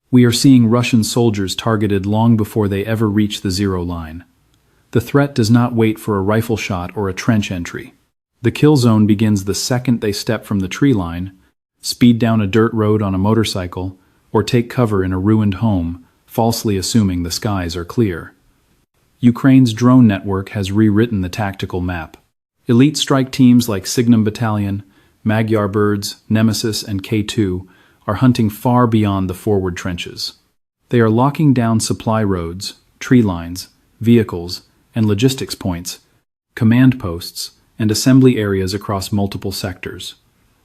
We are seeing Russian soldiers targeted long before they ever reach the zero line. The threat does not wait for a rifle shot or a trench entry. The kill zone begins the second they step from the tree line, speed down a dirt road on a motorcycle, or take cover in a ruined home, falsely assuming the skies are clear. Ukraine's drone network has rewritten the tactical map. Elite strike teams like Signum Battalion, Magyar Birds, Nemesis, and K2 are hunting far beyond the forward trenches. They are locking down supply roads, tree lines, vehicles, and logistics points, command posts, and assembly areas across multiple sectors.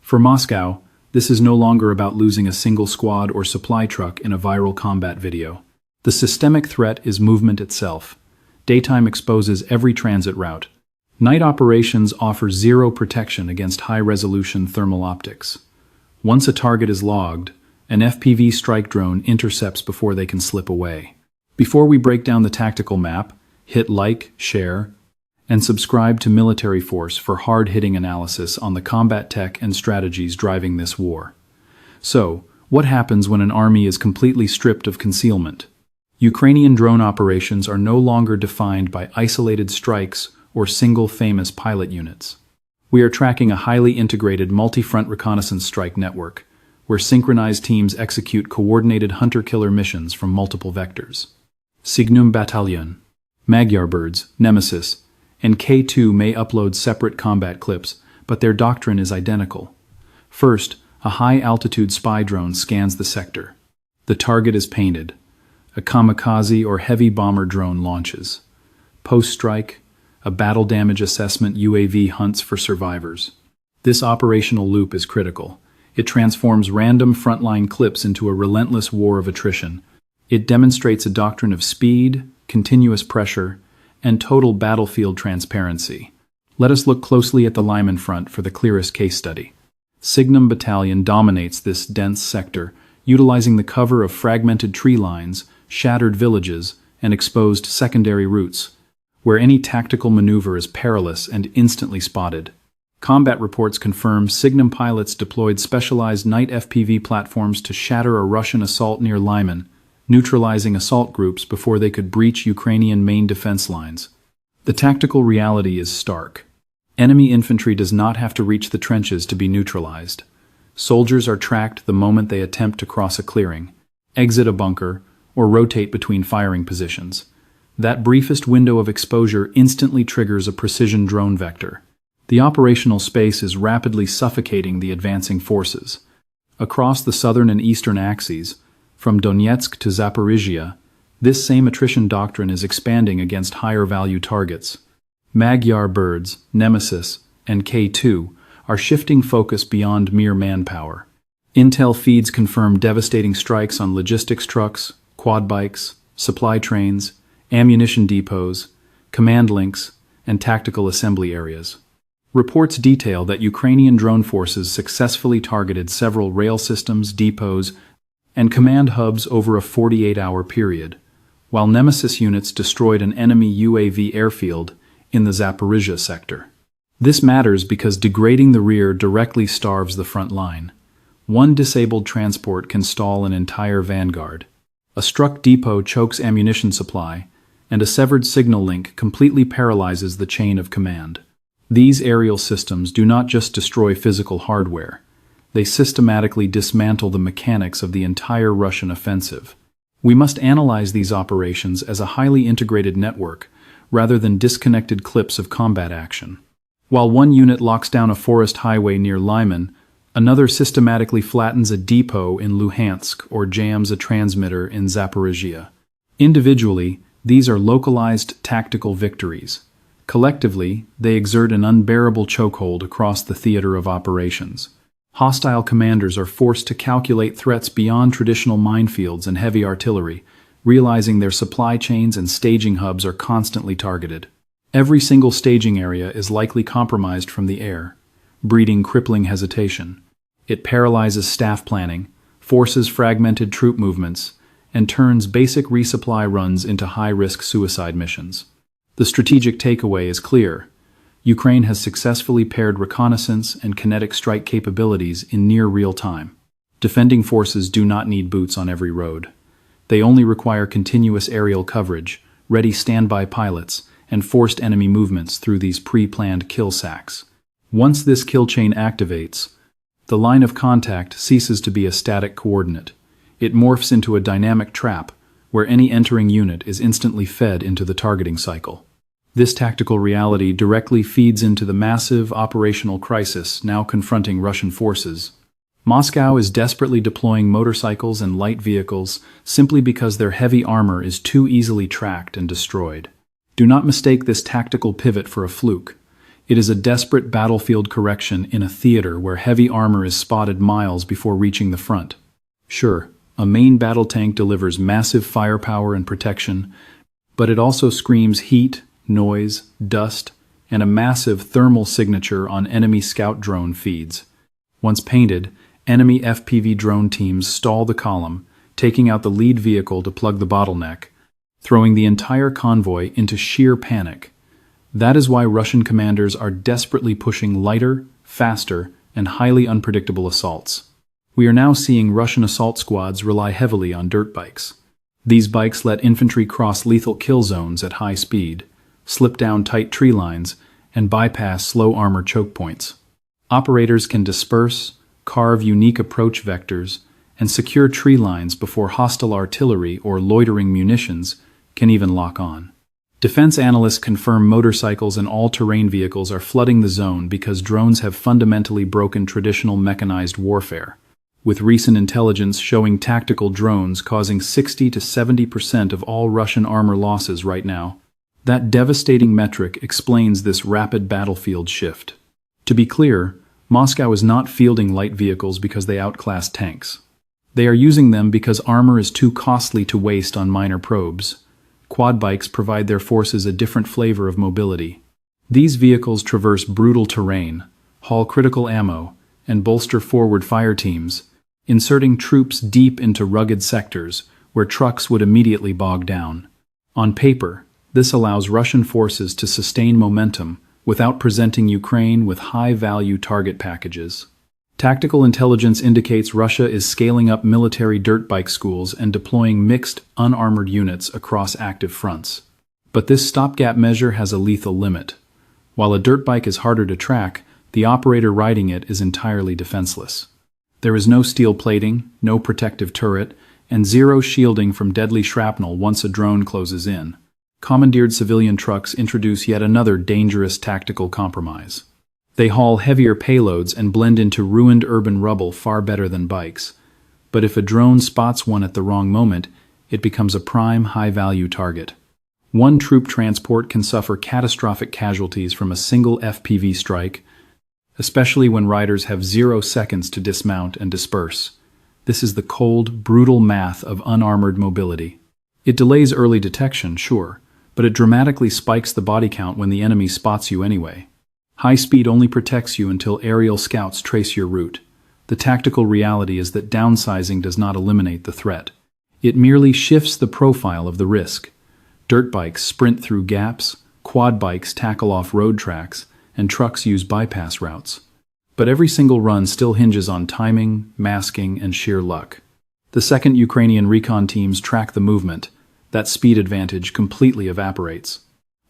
For Moscow, this is no longer about losing a single squad or supply truck in a viral combat video. The systemic threat is movement itself. Daytime exposes every transit route. Night operations offer zero protection against high-resolution thermal optics. Once a target is logged, an FPV strike drone intercepts before they can slip away. Before we break down the tactical map, hit like, share, and subscribe to Military Force for hard-hitting analysis on the combat tech and strategies driving this war. So, what happens when an army is completely stripped of concealment? Ukrainian drone operations are no longer defined by isolated strikes or single famous pilot units. We are tracking a highly integrated multi-front reconnaissance strike network, where synchronized teams execute coordinated hunter-killer missions from multiple vectors. Signum Battalion, Magyar Birds, Nemesis, and K2 may upload separate combat clips, but their doctrine is identical. First, a high-altitude spy drone scans the sector. The target is painted. A kamikaze or heavy bomber drone launches. Post-strike, a battle damage assessment UAV hunts for survivors. This operational loop is critical. It transforms random frontline clips into a relentless war of attrition. It demonstrates a doctrine of speed, continuous pressure, and total battlefield transparency. Let us look closely at the Lyman front for the clearest case study. Signum Battalion dominates this dense sector, utilizing the cover of fragmented tree lines, shattered villages, and exposed secondary routes, where any tactical maneuver is perilous and instantly spotted. Combat reports confirm Signum pilots deployed specialized night FPV platforms to shatter a Russian assault near Lyman, neutralizing assault groups before they could breach Ukrainian main defense lines. The tactical reality is stark. Enemy infantry does not have to reach the trenches to be neutralized. Soldiers are tracked the moment they attempt to cross a clearing, exit a bunker, or rotate between firing positions. That briefest window of exposure instantly triggers a precision drone vector. The operational space is rapidly suffocating the advancing forces. Across the southern and eastern axes, from Donetsk to Zaporizhzhia, this same attrition doctrine is expanding against higher-value targets. Magyar Birds, Nemesis, and K2 are shifting focus beyond mere manpower. Intel feeds confirm devastating strikes on logistics trucks, quad bikes, supply trains, ammunition depots, command links, and tactical assembly areas. Reports detail that Ukrainian drone forces successfully targeted several rail systems, depots, and command hubs over a 48-hour period, while Nemesis units destroyed an enemy UAV airfield in the Zaporizhzhia sector. This matters because degrading the rear directly starves the front line. One disabled transport can stall an entire vanguard. A struck depot chokes ammunition supply, and a severed signal link completely paralyzes the chain of command. These aerial systems do not just destroy physical hardware. They systematically dismantle the mechanics of the entire Russian offensive. We must analyze these operations as a highly integrated network, rather than disconnected clips of combat action. While one unit locks down a forest highway near Lyman, another systematically flattens a depot in Luhansk or jams a transmitter in Zaporizhzhia. Individually, these are localized tactical victories. Collectively, they exert an unbearable chokehold across the theater of operations. Hostile commanders are forced to calculate threats beyond traditional minefields and heavy artillery, realizing their supply chains and staging hubs are constantly targeted. Every single staging area is likely compromised from the air, breeding crippling hesitation. It paralyzes staff planning, forces fragmented troop movements, and turns basic resupply runs into high-risk suicide missions. The strategic takeaway is clear. Ukraine has successfully paired reconnaissance and kinetic strike capabilities in near real time. Defending forces do not need boots on every road. They only require continuous aerial coverage, ready standby pilots, and forced enemy movements through these pre-planned kill sacks. Once this kill chain activates, the line of contact ceases to be a static coordinate. It morphs into a dynamic trap, where any entering unit is instantly fed into the targeting cycle. This tactical reality directly feeds into the massive operational crisis now confronting Russian forces. Moscow is desperately deploying motorcycles and light vehicles simply because their heavy armor is too easily tracked and destroyed. Do not mistake this tactical pivot for a fluke. It is a desperate battlefield correction in a theater where heavy armor is spotted miles before reaching the front. Sure, a main battle tank delivers massive firepower and protection, but it also screams heat, noise, dust, and a massive thermal signature on enemy scout drone feeds. Once painted, enemy FPV drone teams stall the column, taking out the lead vehicle to plug the bottleneck, throwing the entire convoy into sheer panic. That is why Russian commanders are desperately pushing lighter, faster, and highly unpredictable assaults. We are now seeing Russian assault squads rely heavily on dirt bikes. These bikes let infantry cross lethal kill zones at high speed, slip down tight tree lines, and bypass slow armor choke points. Operators can disperse, carve unique approach vectors, and secure tree lines before hostile artillery or loitering munitions can even lock on. Defense analysts confirm motorcycles and all-terrain vehicles are flooding the zone because drones have fundamentally broken traditional mechanized warfare, with recent intelligence showing tactical drones causing 60 to 70% of all Russian armor losses right now. That devastating metric explains this rapid battlefield shift. To be clear, Moscow is not fielding light vehicles because they outclass tanks. They are using them because armor is too costly to waste on minor probes. Quad bikes provide their forces a different flavor of mobility. These vehicles traverse brutal terrain, haul critical ammo, and bolster forward fire teams, inserting troops deep into rugged sectors where trucks would immediately bog down. On paper, this allows Russian forces to sustain momentum without presenting Ukraine with high-value target packages. Tactical intelligence indicates Russia is scaling up military dirt bike schools and deploying mixed, unarmored units across active fronts. But this stopgap measure has a lethal limit. While a dirt bike is harder to track, the operator riding it is entirely defenseless. There is no steel plating, no protective turret, and zero shielding from deadly shrapnel once a drone closes in. Commandeered civilian trucks introduce yet another dangerous tactical compromise. They haul heavier payloads and blend into ruined urban rubble far better than bikes. But if a drone spots one at the wrong moment, it becomes a prime high-value target. One troop transport can suffer catastrophic casualties from a single FPV strike, especially when riders have 0 seconds to dismount and disperse. This is the cold, brutal math of unarmored mobility. It delays early detection, sure, but it dramatically spikes the body count when the enemy spots you anyway. High speed only protects you until aerial scouts trace your route. The tactical reality is that downsizing does not eliminate the threat. It merely shifts the profile of the risk. Dirt bikes sprint through gaps, quad bikes tackle off road tracks, and trucks use bypass routes. But every single run still hinges on timing, masking, and sheer luck. The second Ukrainian recon teams track the movement, that speed advantage completely evaporates.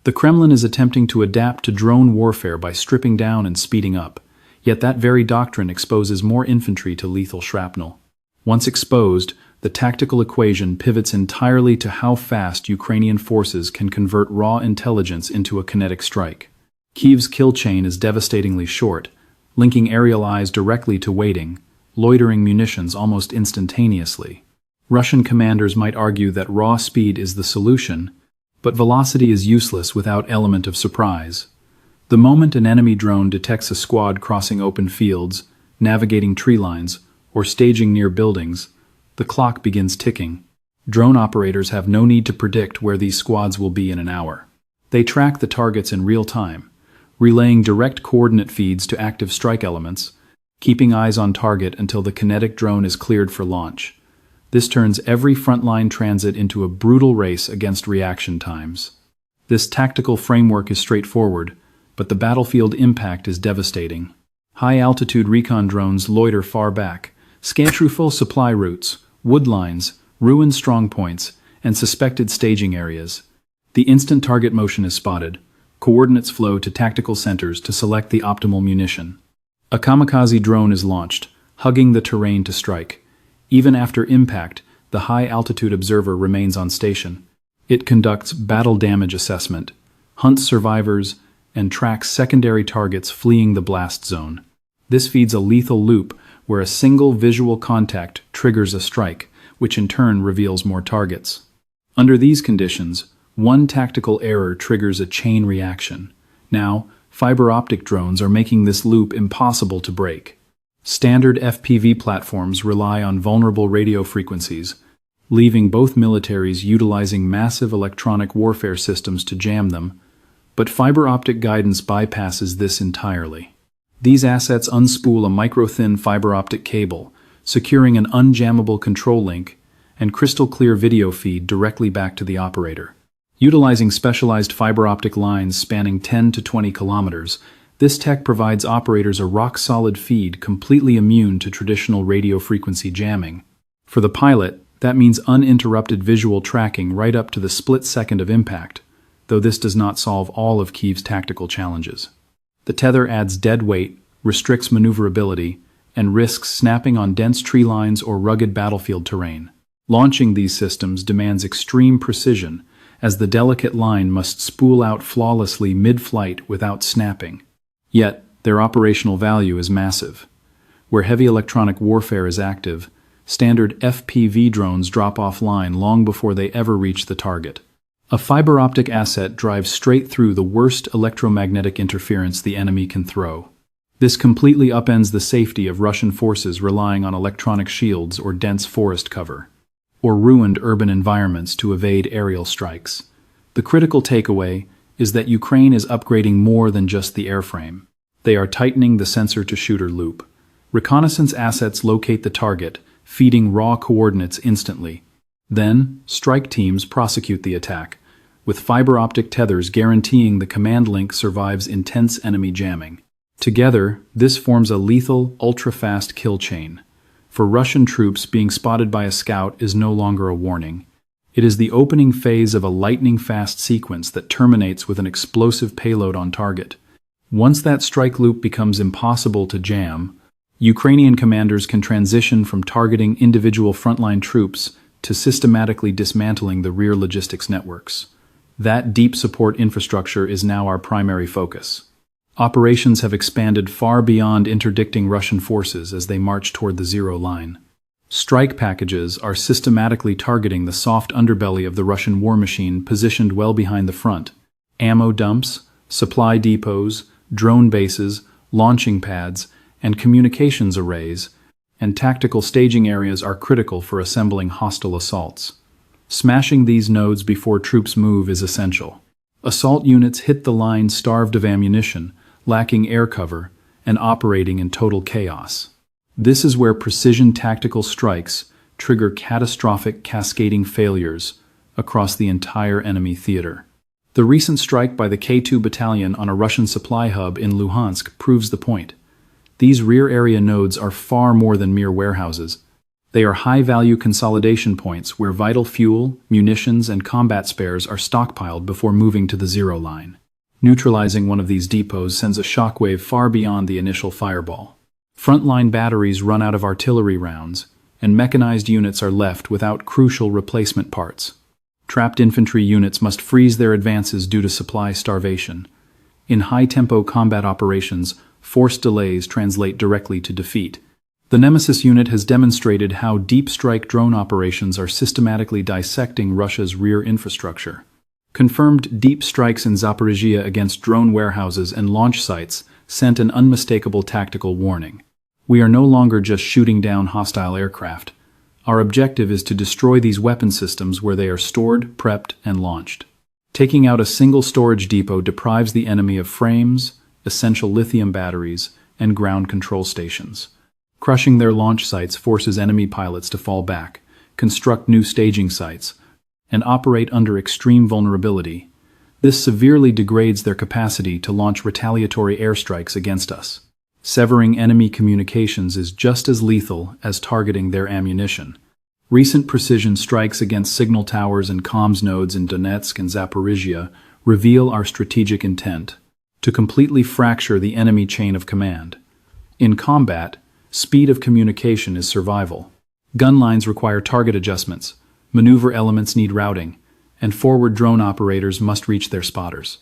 The Kremlin is attempting to adapt to drone warfare by stripping down and speeding up, yet that very doctrine exposes more infantry to lethal shrapnel. Once exposed, the tactical equation pivots entirely to how fast Ukrainian forces can convert raw intelligence into a kinetic strike. Kyiv's kill chain is devastatingly short, linking aerial eyes directly to waiting, loitering munitions almost instantaneously. Russian commanders might argue that raw speed is the solution, but velocity is useless without element of surprise. The moment an enemy drone detects a squad crossing open fields, navigating tree lines, or staging near buildings, the clock begins ticking. Drone operators have no need to predict where these squads will be in an hour. They track the targets in real time, relaying direct coordinate feeds to active strike elements, keeping eyes on target until the kinetic drone is cleared for launch. This turns every frontline transit into a brutal race against reaction times. This tactical framework is straightforward, but the battlefield impact is devastating. High-altitude recon drones loiter far back, Scan through full supply routes, wood lines, ruined strongpoints, and suspected staging areas. The instant target motion is spotted. Coordinates flow to tactical centers to select the optimal munition. A kamikaze drone is launched, hugging the terrain to strike. Even after impact, the high-altitude observer remains on station. It conducts battle damage assessment, hunts survivors, and tracks secondary targets fleeing the blast zone. This feeds a lethal loop where a single visual contact triggers a strike, which in turn reveals more targets. Under these conditions, one tactical error triggers a chain reaction. Now, fiber optic drones are making this loop impossible to break. Standard FPV platforms rely on vulnerable radio frequencies, leaving both militaries utilizing massive electronic warfare systems to jam them, but fiber optic guidance bypasses this entirely. These assets unspool a micro-thin fiber optic cable, securing an unjammable control link and crystal-clear video feed directly back to the operator. Utilizing specialized fiber optic lines spanning 10 to 20 kilometers, this tech provides operators a rock-solid feed completely immune to traditional radio frequency jamming. For the pilot, that means uninterrupted visual tracking right up to the split second of impact, though this does not solve all of Kyiv's tactical challenges. The tether adds dead weight, restricts maneuverability, and risks snapping on dense tree lines or rugged battlefield terrain. Launching these systems demands extreme precision, as the delicate line must spool out flawlessly mid-flight without snapping. Yet, their operational value is massive. Where heavy electronic warfare is active, standard FPV drones drop offline long before they ever reach the target. A fiber optic asset drives straight through the worst electromagnetic interference the enemy can throw. This completely upends the safety of Russian forces relying on electronic shields or dense forest cover, or ruined urban environments to evade aerial strikes. The critical takeaway is that Ukraine is upgrading more than just the airframe. They are tightening the sensor-to-shooter loop. Reconnaissance assets locate the target, feeding raw coordinates instantly. Then, strike teams prosecute the attack, with fiber optic tethers guaranteeing the command link survives intense enemy jamming. Together, this forms a lethal, ultra-fast kill chain. For Russian troops, being spotted by a scout is no longer a warning. It is the opening phase of a lightning-fast sequence that terminates with an explosive payload on target. Once that strike loop becomes impossible to jam, Ukrainian commanders can transition from targeting individual frontline troops to systematically dismantling the rear logistics networks. That deep support infrastructure is now our primary focus. Operations have expanded far beyond interdicting Russian forces as they march toward the zero line. Strike packages are systematically targeting the soft underbelly of the Russian war machine positioned well behind the front. Ammo dumps, supply depots, drone bases, launching pads, and communications arrays, and tactical staging areas are critical for assembling hostile assaults. Smashing these nodes before troops move is essential. Assault units hit the line starved of ammunition, lacking air cover, and operating in total chaos. This is where precision tactical strikes trigger catastrophic cascading failures across the entire enemy theater. The recent strike by the K2 battalion on a Russian supply hub in Luhansk proves the point. These rear area nodes are far more than mere warehouses. They are high-value consolidation points where vital fuel, munitions, and combat spares are stockpiled before moving to the zero line. Neutralizing one of these depots sends a shockwave far beyond the initial fireball. Frontline batteries run out of artillery rounds, and mechanized units are left without crucial replacement parts. Trapped infantry units must freeze their advances due to supply starvation. In high-tempo combat operations, forced delays translate directly to defeat. The Nemesis unit has demonstrated how deep strike drone operations are systematically dissecting Russia's rear infrastructure. Confirmed deep strikes in Zaporizhzhia against drone warehouses and launch sites sent an unmistakable tactical warning. We are no longer just shooting down hostile aircraft. Our objective is to destroy these weapon systems where they are stored, prepped, and launched. Taking out a single storage depot deprives the enemy of frames, essential lithium batteries, and ground control stations. Crushing their launch sites forces enemy pilots to fall back, construct new staging sites, and operate under extreme vulnerability. This severely degrades their capacity to launch retaliatory airstrikes against us. Severing enemy communications is just as lethal as targeting their ammunition. Recent precision strikes against signal towers and comms nodes in Donetsk and Zaporizhzhia reveal our strategic intent: to completely fracture the enemy chain of command. In combat, speed of communication is survival. Gun lines require target adjustments, maneuver elements need routing, and forward drone operators must reach their spotters.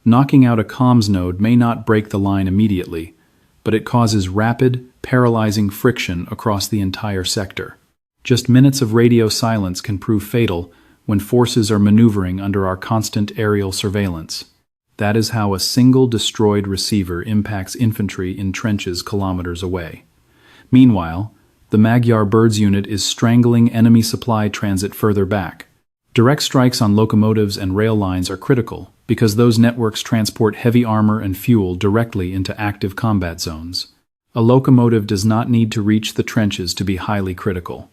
Knocking out a comms node may not break the line immediately, but it causes rapid, paralyzing friction across the entire sector. Just minutes of radio silence can prove fatal when forces are maneuvering under our constant aerial surveillance. That is how a single destroyed receiver impacts infantry in trenches kilometers away. Meanwhile, the Magyar Birds unit is strangling enemy supply transit further back. Direct strikes on locomotives and rail lines are critical because those networks transport heavy armor and fuel directly into active combat zones. A locomotive does not need to reach the trenches to be highly critical.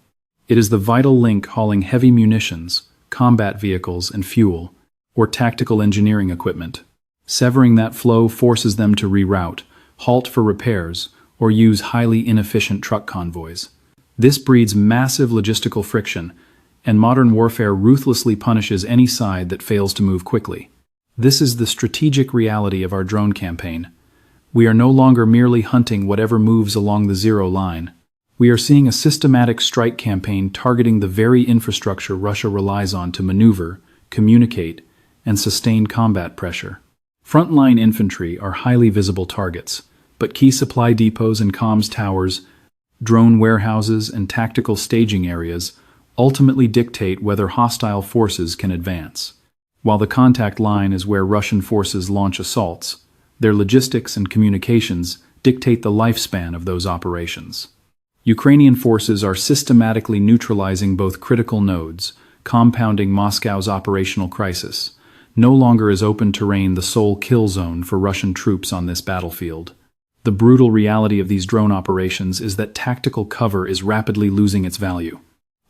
It is the vital link hauling heavy munitions, combat vehicles and fuel, or tactical engineering equipment. Severing that flow forces them to reroute, halt for repairs, or use highly inefficient truck convoys. This breeds massive logistical friction, and modern warfare ruthlessly punishes any side that fails to move quickly. This is the strategic reality of our drone campaign. We are no longer merely hunting whatever moves along the zero line. We are seeing a systematic strike campaign targeting the very infrastructure Russia relies on to maneuver, communicate, and sustain combat pressure. Frontline infantry are highly visible targets, but key supply depots and comms towers, drone warehouses, and tactical staging areas ultimately dictate whether hostile forces can advance. While the contact line is where Russian forces launch assaults, their logistics and communications dictate the lifespan of those operations. Ukrainian forces are systematically neutralizing both critical nodes, compounding Moscow's operational crisis. No longer is open terrain the sole kill zone for Russian troops on this battlefield. The brutal reality of these drone operations is that tactical cover is rapidly losing its value.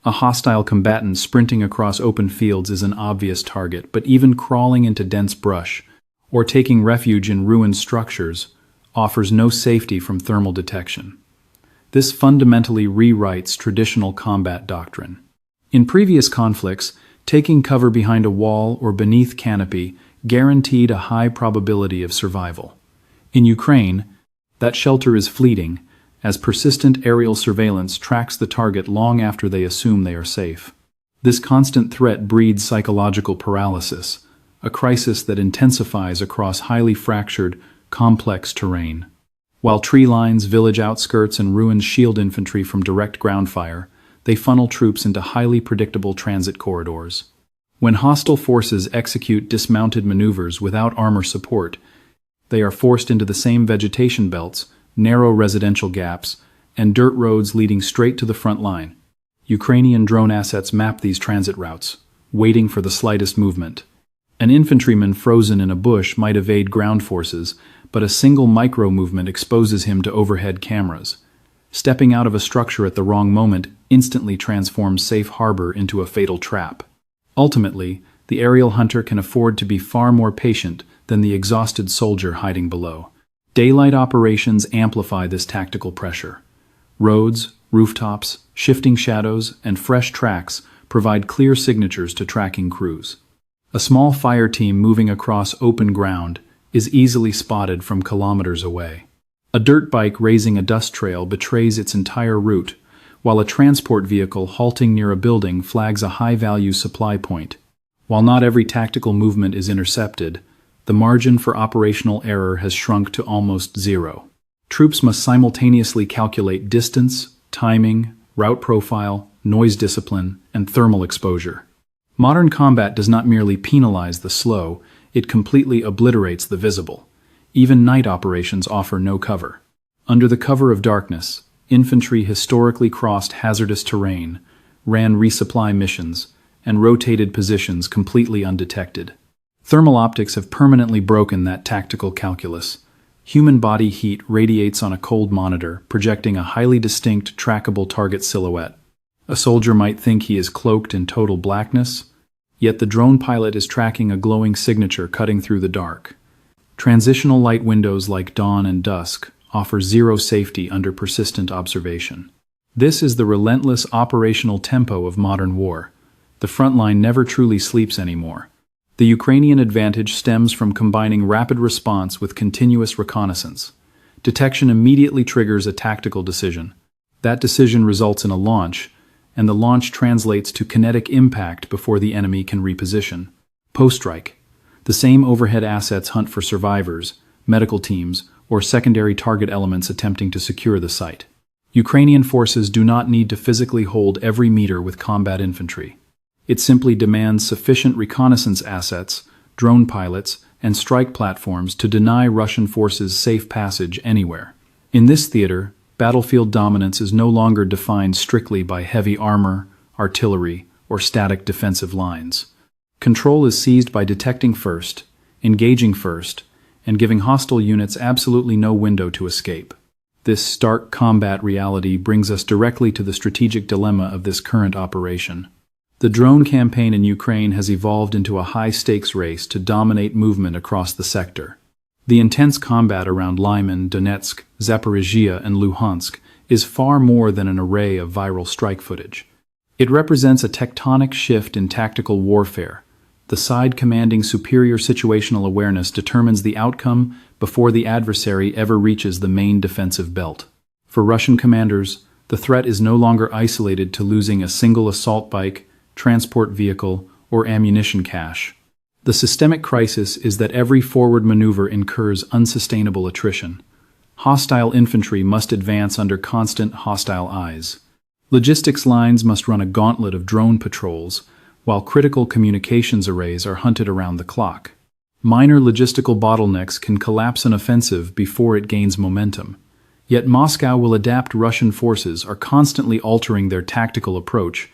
A hostile combatant sprinting across open fields is an obvious target, but even crawling into dense brush or taking refuge in ruined structures offers no safety from thermal detection. This fundamentally rewrites traditional combat doctrine. In previous conflicts, taking cover behind a wall or beneath canopy guaranteed a high probability of survival. In Ukraine, that shelter is fleeting, as persistent aerial surveillance tracks the target long after they assume they are safe. This constant threat breeds psychological paralysis, a crisis that intensifies across highly fractured, complex terrain. While tree lines, village outskirts, and ruins shield infantry from direct ground fire, they funnel troops into highly predictable transit corridors. When hostile forces execute dismounted maneuvers without armor support, they are forced into the same vegetation belts, narrow residential gaps, and dirt roads leading straight to the front line. Ukrainian drone assets map these transit routes, waiting for the slightest movement. An infantryman frozen in a bush might evade ground forces, but a single micro-movement exposes him to overhead cameras. Stepping out of a structure at the wrong moment instantly transforms safe harbor into a fatal trap. Ultimately, the aerial hunter can afford to be far more patient than the exhausted soldier hiding below. Daylight operations amplify this tactical pressure. Roads, rooftops, shifting shadows, and fresh tracks provide clear signatures to tracking crews. A small fire team moving across open ground is easily spotted from kilometers away. A dirt bike raising a dust trail betrays its entire route, while a transport vehicle halting near a building flags a high-value supply point. While not every tactical movement is intercepted, the margin for operational error has shrunk to almost zero. Troops must simultaneously calculate distance, timing, route profile, noise discipline, and thermal exposure. Modern combat does not merely penalize the slow, it completely obliterates the visible. Even night operations offer no cover. Under the cover of darkness, infantry historically crossed hazardous terrain, ran resupply missions, and rotated positions completely undetected. Thermal optics have permanently broken that tactical calculus. Human body heat radiates on a cold monitor, projecting a highly distinct, trackable target silhouette. A soldier might think he is cloaked in total blackness, yet the drone pilot is tracking a glowing signature cutting through the dark. Transitional light windows like dawn and dusk offer zero safety under persistent observation. This is the relentless operational tempo of modern war. The front line never truly sleeps anymore. The Ukrainian advantage stems from combining rapid response with continuous reconnaissance. Detection immediately triggers a tactical decision. That decision results in a launch, and the launch translates to kinetic impact before the enemy can reposition. Post-strike. The same overhead assets hunt for survivors, medical teams, or secondary target elements attempting to secure the site. Ukrainian forces do not need to physically hold every meter with combat infantry. It simply demands sufficient reconnaissance assets, drone pilots, and strike platforms to deny Russian forces safe passage anywhere. In this theater, battlefield dominance is no longer defined strictly by heavy armor, artillery, or static defensive lines. Control is seized by detecting first, engaging first, and giving hostile units absolutely no window to escape. This stark combat reality brings us directly to the strategic dilemma of this current operation. The drone campaign in Ukraine has evolved into a high-stakes race to dominate movement across the sector. The intense combat around Lyman, Donetsk, Zaporizhzhia, and Luhansk is far more than an array of viral strike footage. It represents a tectonic shift in tactical warfare. The side commanding superior situational awareness determines the outcome before the adversary ever reaches the main defensive belt. For Russian commanders, the threat is no longer isolated to losing a single assault bike, transport vehicle, or ammunition cache. The systemic crisis is that every forward maneuver incurs unsustainable attrition. Hostile infantry must advance under constant hostile eyes. Logistics lines must run a gauntlet of drone patrols, while critical communications arrays are hunted around the clock. Minor logistical bottlenecks can collapse an offensive before it gains momentum. Yet Moscow will adapt. Russian forces are constantly altering their tactical approach,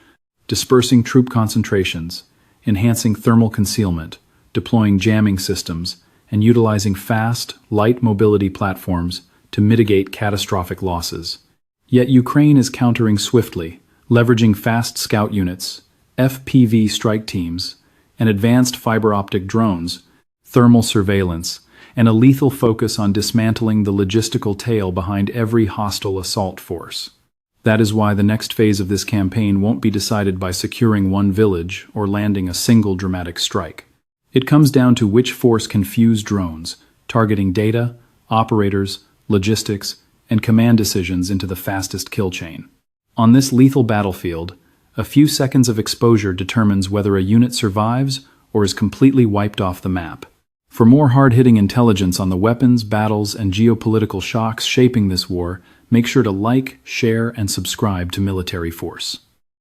dispersing troop concentrations, enhancing thermal concealment, deploying jamming systems, and utilizing fast, light mobility platforms to mitigate catastrophic losses. Yet Ukraine is countering swiftly, leveraging fast scout units, FPV strike teams, and advanced fiber optic drones, thermal surveillance, and a lethal focus on dismantling the logistical tail behind every hostile assault force. That is why the next phase of this campaign won't be decided by securing one village or landing a single dramatic strike. It comes down to which force can fuse drones, targeting data, operators, logistics, and command decisions into the fastest kill chain. On this lethal battlefield, a few seconds of exposure determines whether a unit survives or is completely wiped off the map. For more hard-hitting intelligence on the weapons, battles, and geopolitical shocks shaping this war, make sure to like, share, and subscribe to Military Force.